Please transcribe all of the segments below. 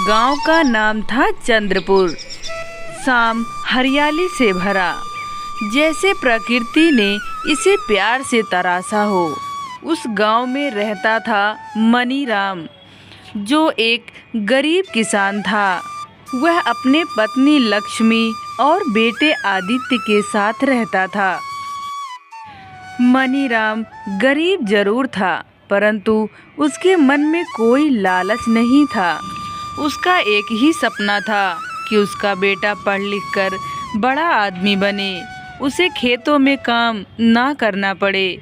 गांव का नाम था चंद्रपुर। शाम हरियाली से भरा, जैसे प्रकृति ने इसे प्यार से तराशा हो। उस गांव में रहता था मनीराम, जो एक गरीब किसान था। वह अपने पत्नी लक्ष्मी और बेटे आदित्य के साथ रहता था। मनीराम गरीब जरूर था, परंतु उसके मन में कोई लालच नहीं था। उसका एक ही सपना था कि उसका बेटा पढ़ लिख कर बड़ा आदमी बने, उसे खेतों में काम ना करना पड़े।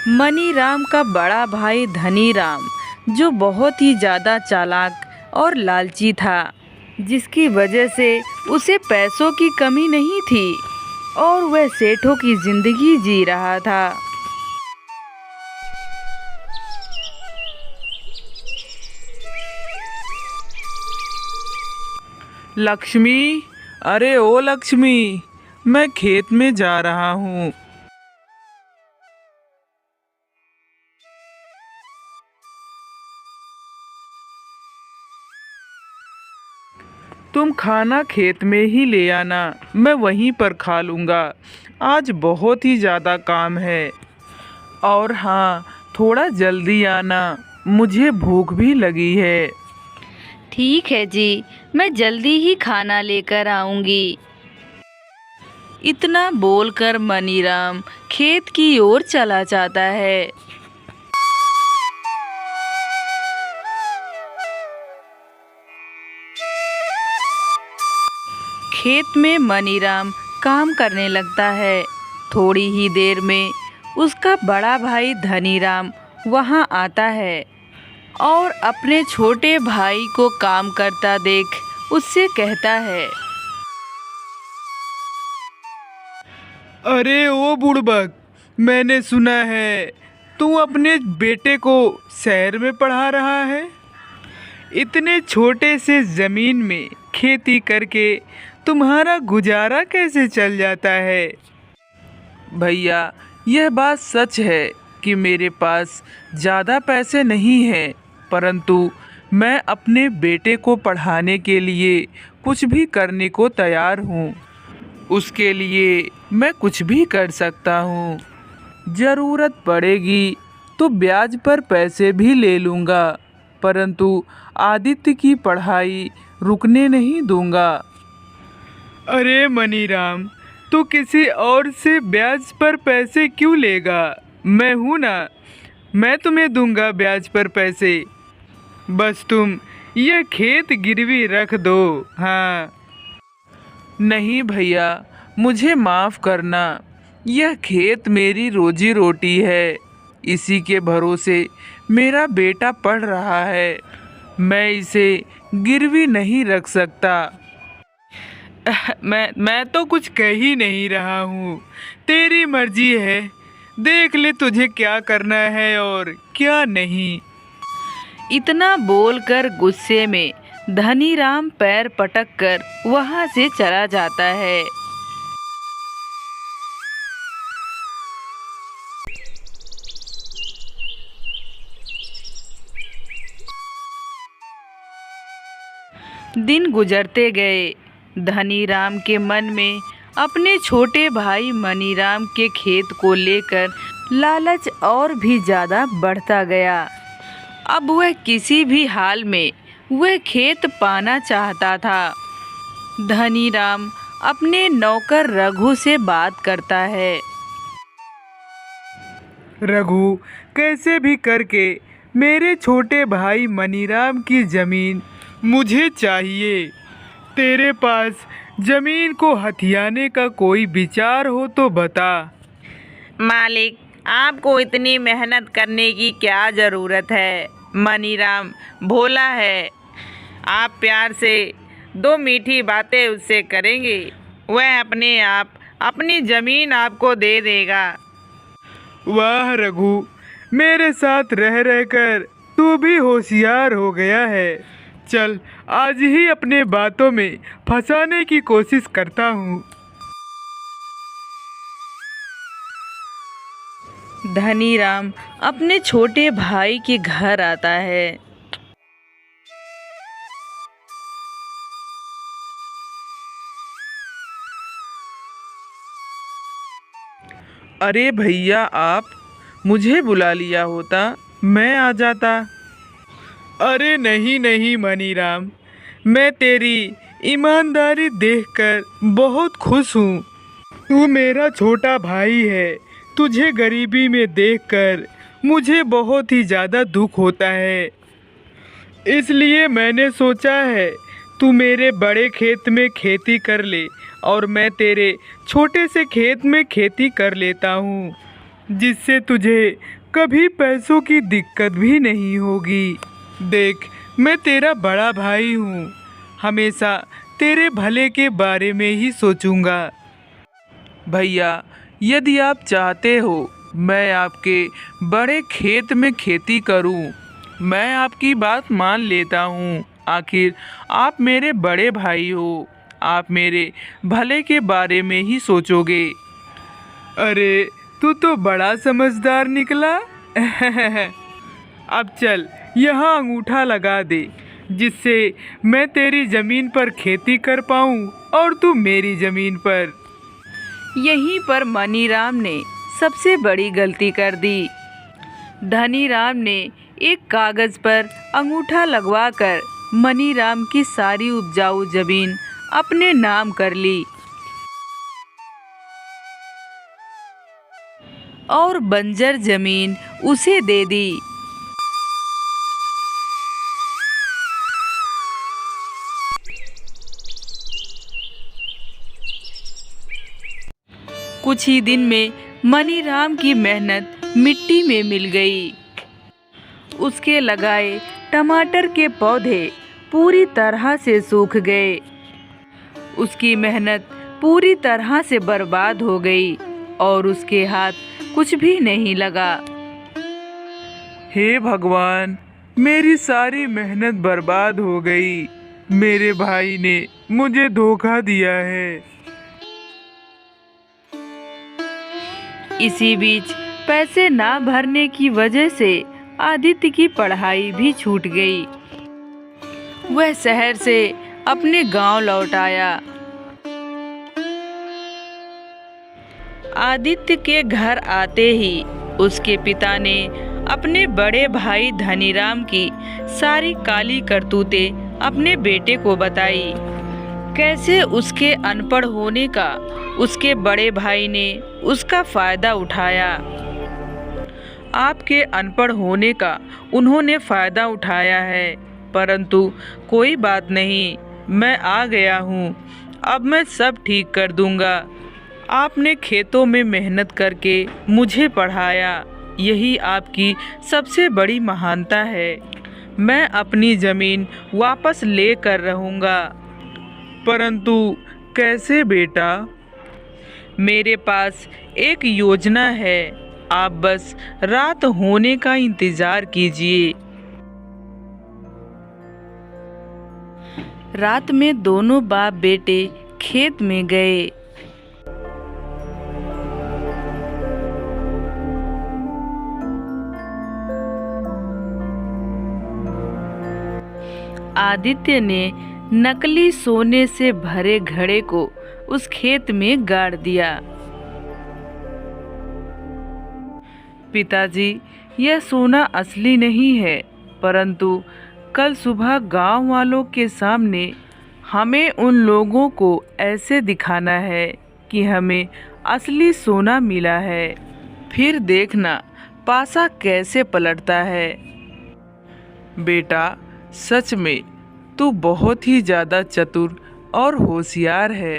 मनीराम का बड़ा भाई धनीराम, जो बहुत ही ज़्यादा चालाक और लालची था, जिसकी वजह से उसे पैसों की कमी नहीं थी और वह सेठों की जिंदगी जी रहा था। लक्ष्मी, अरे ओ लक्ष्मी, मैं खेत में जा रहा हूँ। तुम खाना खेत में ही ले आना, मैं वहीं पर खा लूँगा। आज बहुत ही ज़्यादा काम है। और हाँ, थोड़ा जल्दी आना, मुझे भूख भी लगी है। ठीक है जी, मैं जल्दी ही खाना लेकर आऊंगी। इतना बोलकर मनीराम खेत की ओर चला जाता है। खेत में मनीराम काम करने लगता है। थोड़ी ही देर में उसका बड़ा भाई धनीराम वहां आता है और अपने छोटे भाई को काम करता देख उससे कहता है, अरे ओ बुड़बक, मैंने सुना है तू अपने बेटे को शहर में पढ़ा रहा है। इतने छोटे से ज़मीन में खेती करके तुम्हारा गुजारा कैसे चल जाता है? भैया, यह बात सच है कि मेरे पास ज़्यादा पैसे नहीं हैं, परंतु मैं अपने बेटे को पढ़ाने के लिए कुछ भी करने को तैयार हूँ। उसके लिए मैं कुछ भी कर सकता हूँ। ज़रूरत पड़ेगी तो ब्याज पर पैसे भी ले लूँगा, परंतु आदित्य की पढ़ाई रुकने नहीं दूँगा। अरे मनीराम, तू किसी और से ब्याज पर पैसे क्यों लेगा? मैं हूँ ना, मैं तुम्हें दूँगा ब्याज पर पैसे। बस तुम यह खेत गिरवी रख दो। हाँ। नहीं भैया, मुझे माफ़ करना। यह खेत मेरी रोजी रोटी है, इसी के भरोसे मेरा बेटा पढ़ रहा है। मैं इसे गिरवी नहीं रख सकता। मैं तो कुछ कह ही नहीं रहा हूँ, तेरी मर्जी है। देख ले तुझे क्या करना है और क्या नहीं। इतना बोलकर गुस्से में धनीराम पैर पटक कर वहां से चला जाता है। दिन गुजरते गए। धनीराम के मन में अपने छोटे भाई मनीराम के खेत को लेकर लालच और भी ज़्यादा बढ़ता गया। अब वह किसी भी हाल में वह खेत पाना चाहता था। धनीराम अपने नौकर रघु से बात करता है। रघु, कैसे भी करके मेरे छोटे भाई मनीराम की ज़मीन मुझे चाहिए। तेरे पास ज़मीन को हथियाने का कोई विचार हो तो बता। मालिक, आपको इतनी मेहनत करने की क्या ज़रूरत है? मनीराम भोला है। आप प्यार से दो मीठी बातें उससे करेंगे, वह अपने आप अपनी ज़मीन आपको दे देगा। वाह रघु, मेरे साथ रह रहकर तू भी होशियार हो गया है। चल, आज ही अपने बातों में फंसाने की कोशिश करता हूँ। धनीराम अपने छोटे भाई के घर आता है। अरे भैया, आप मुझे बुला लिया होता, मैं आ जाता। अरे नहीं नहीं मनीराम, मैं तेरी ईमानदारी देखकर बहुत खुश हूँ। तू मेरा छोटा भाई है। तुझे गरीबी में देखकर मुझे बहुत ही ज़्यादा दुख होता है। इसलिए मैंने सोचा है तू मेरे बड़े खेत में खेती कर ले और मैं तेरे छोटे से खेत में खेती कर लेता हूँ, जिससे तुझे कभी पैसों की दिक्कत भी नहीं होगी। देख, मैं तेरा बड़ा भाई हूँ, हमेशा तेरे भले के बारे में ही सोचूंगा। भैया, यदि आप चाहते हो मैं आपके बड़े खेत में खेती करूँ, मैं आपकी बात मान लेता हूँ। आखिर आप मेरे बड़े भाई हो, आप मेरे भले के बारे में ही सोचोगे। अरे तू तो बड़ा समझदार निकला। अब चल यहाँ अंगूठा लगा दे, जिससे मैं तेरी ज़मीन पर खेती कर पाऊँ और तू मेरी ज़मीन पर। यहीं पर मनीराम ने सबसे बड़ी गलती कर दी। धनीराम ने एक कागज़ पर अंगूठा लगवाकर मनीराम की सारी उपजाऊ जमीन अपने नाम कर ली और बंजर जमीन उसे दे दी। कुछ ही दिन में मनीराम की मेहनत मिट्टी में मिल गई। उसके लगाए टमाटर के पौधे पूरी तरह से सूख गए। उसकी मेहनत पूरी तरह से बर्बाद हो गई और उसके हाथ कुछ भी नहीं लगा। हे भगवान, मेरी सारी मेहनत बर्बाद हो गई। मेरे भाई ने मुझे धोखा दिया है। इसी बीच पैसे ना भरने की वजह से आदित्य की पढ़ाई भी छूट गई। वह शहर से अपने गांव लौट आया। आदित्य के घर आते ही उसके पिता ने अपने बड़े भाई धनीराम की सारी काली करतूतें अपने बेटे को बताई। कैसे उसके अनपढ़ होने का उसके बड़े भाई ने उसका फायदा उठाया। आपके अनपढ़ होने का उन्होंने फायदा उठाया है, परंतु कोई बात नहीं, मैं आ गया हूँ। अब मैं सब ठीक कर दूंगा। आपने खेतों में मेहनत करके मुझे पढ़ाया, यही आपकी सबसे बड़ी महानता है। मैं अपनी ज़मीन वापस ले कर रहूँगा। परंतु कैसे बेटा? मेरे पास एक योजना है, आप बस रात होने का इंतज़ार कीजिए। रात में दोनों बाप बेटे खेत में गए। आदित्य ने नकली सोने से भरे घड़े को उस खेत में गाड़ दिया। पिताजी, यह सोना असली नहीं है, परंतु कल सुबह गांव वालों के सामने हमें उन लोगों को ऐसे दिखाना है कि हमें असली सोना मिला है। फिर देखना पासा कैसे पलटता है। बेटा, सच में तू बहुत ही ज़्यादा चतुर और होशियार है।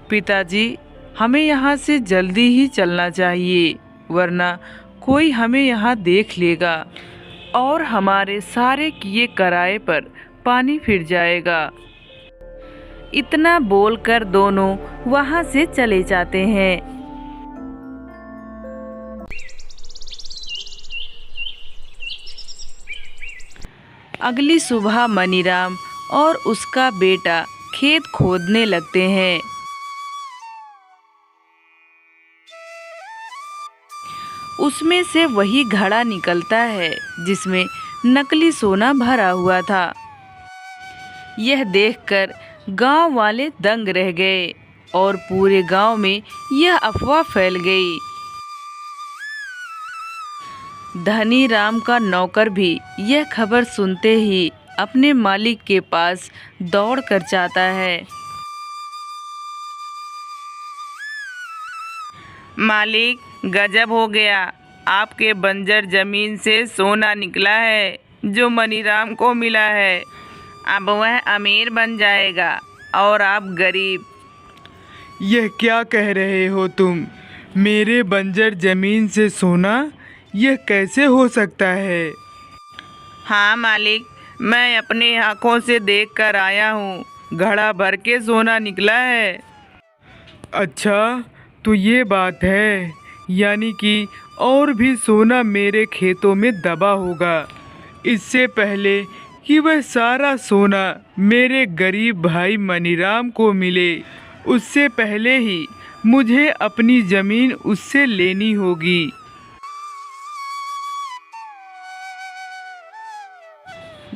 पिताजी, हमें यहाँ से जल्दी ही चलना चाहिए, वरना कोई हमें यहाँ देख लेगा और हमारे सारे किए कराए पर पानी फिर जाएगा। इतना बोलकर दोनों वहाँ से चले जाते हैं। अगली सुबह मनीराम और उसका बेटा खेत खोदने लगते हैं। उसमें से वही घड़ा निकलता है जिसमें नकली सोना भरा हुआ था। यह देखकर गांव वाले दंग रह गए और पूरे गांव में यह अफवाह फैल गई। धनी राम का नौकर भी यह खबर सुनते ही अपने मालिक के पास दौड़ कर जाता है। मालिक, गजब हो गया, आपके बंजर जमीन से सोना निकला है जो मनीराम को मिला है। अब वह अमीर बन जाएगा और आप गरीब। यह क्या कह रहे हो तुम? मेरे बंजर जमीन से सोना? यह कैसे हो सकता है? हाँ मालिक, मैं अपने आँखों से देख कर आया हूँ, घड़ा भर के सोना निकला है। अच्छा, तो ये बात है, यानी कि और भी सोना मेरे खेतों में दबा होगा। इससे पहले कि वह सारा सोना मेरे गरीब भाई मनीराम को मिले, उससे पहले ही मुझे अपनी ज़मीन उससे लेनी होगी।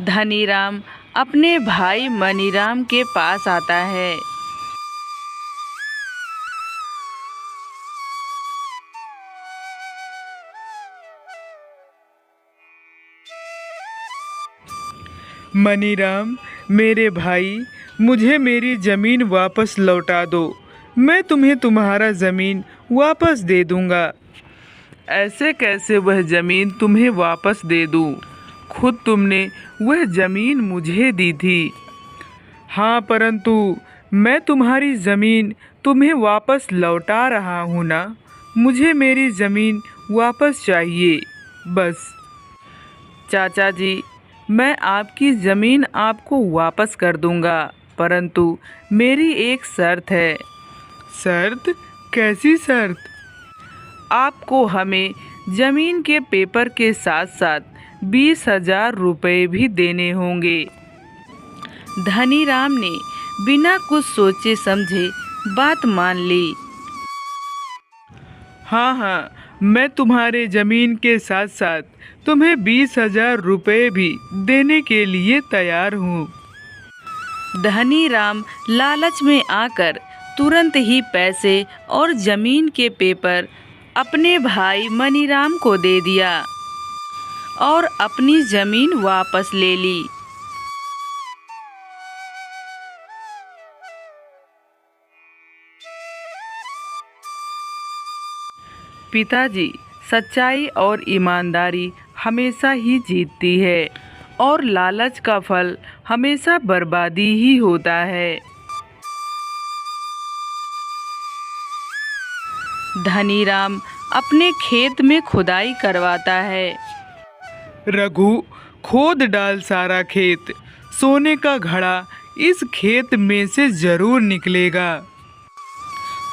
धनीराम अपने भाई मनीराम के पास आता है। मनीराम, मेरे भाई, मुझे मेरी ज़मीन वापस लौटा दो। मैं तुम्हें तुम्हारा ज़मीन वापस दे दूंगा। ऐसे कैसे वह ज़मीन तुम्हें वापस दे दूं? खुद तुमने वह ज़मीन मुझे दी थी। हाँ, परंतु मैं तुम्हारी ज़मीन तुम्हें वापस लौटा रहा हूँ ना। मुझे मेरी ज़मीन वापस चाहिए, बस। चाचा जी, मैं आपकी ज़मीन आपको वापस कर दूंगा, परंतु मेरी एक शर्त है। शर्त? कैसी शर्त? आपको हमें ज़मीन के पेपर के साथ साथ 20,000 रुपये भी देने होंगे। धनीराम ने बिना कुछ सोचे समझे बात मान ली। हाँ हाँ, मैं तुम्हारे ज़मीन के साथ साथ तुम्हें 20,000 रुपये भी देने के लिए तैयार हूँ। धनीराम लालच में आकर तुरंत ही पैसे और ज़मीन के पेपर अपने भाई मनीराम को दे दिया और अपनी ज़मीन वापस ले ली। पिताजी, सच्चाई और ईमानदारी हमेशा ही जीतती है और लालच का फल हमेशा बर्बादी ही होता है। धनीराम अपने खेत में खुदाई करवाता है। रघु, खोद डाल सारा खेत। सोने का घड़ा इस खेत में से ज़रूर निकलेगा।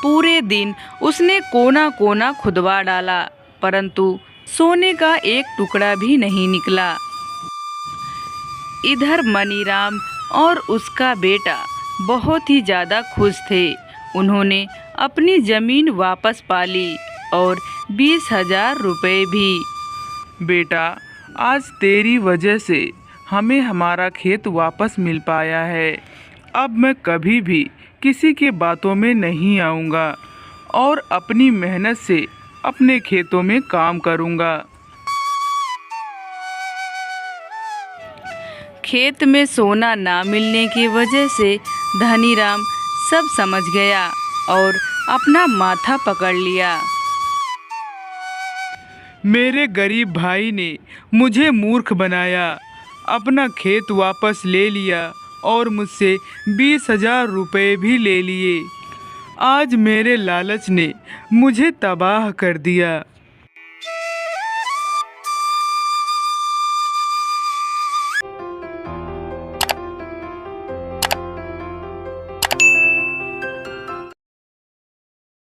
पूरे दिन उसने कोना कोना खुदवा डाला, परंतु सोने का एक टुकड़ा भी नहीं निकला। इधर मनीराम और उसका बेटा बहुत ही ज़्यादा खुश थे। उन्होंने अपनी ज़मीन वापस पा ली और 20,000 रुपये भी। बेटा, आज तेरी वजह से हमें हमारा खेत वापस मिल पाया है। अब मैं कभी भी किसी के बातों में नहीं आऊँगा और अपनी मेहनत से अपने खेतों में काम करूँगा। खेत में सोना ना मिलने की वजह से धनीराम सब समझ गया और अपना माथा पकड़ लिया। मेरे गरीब भाई ने मुझे मूर्ख बनाया, अपना खेत वापस ले लिया और मुझसे 20,000 रुपये भी ले लिए। आज मेरे लालच ने मुझे तबाह कर दिया।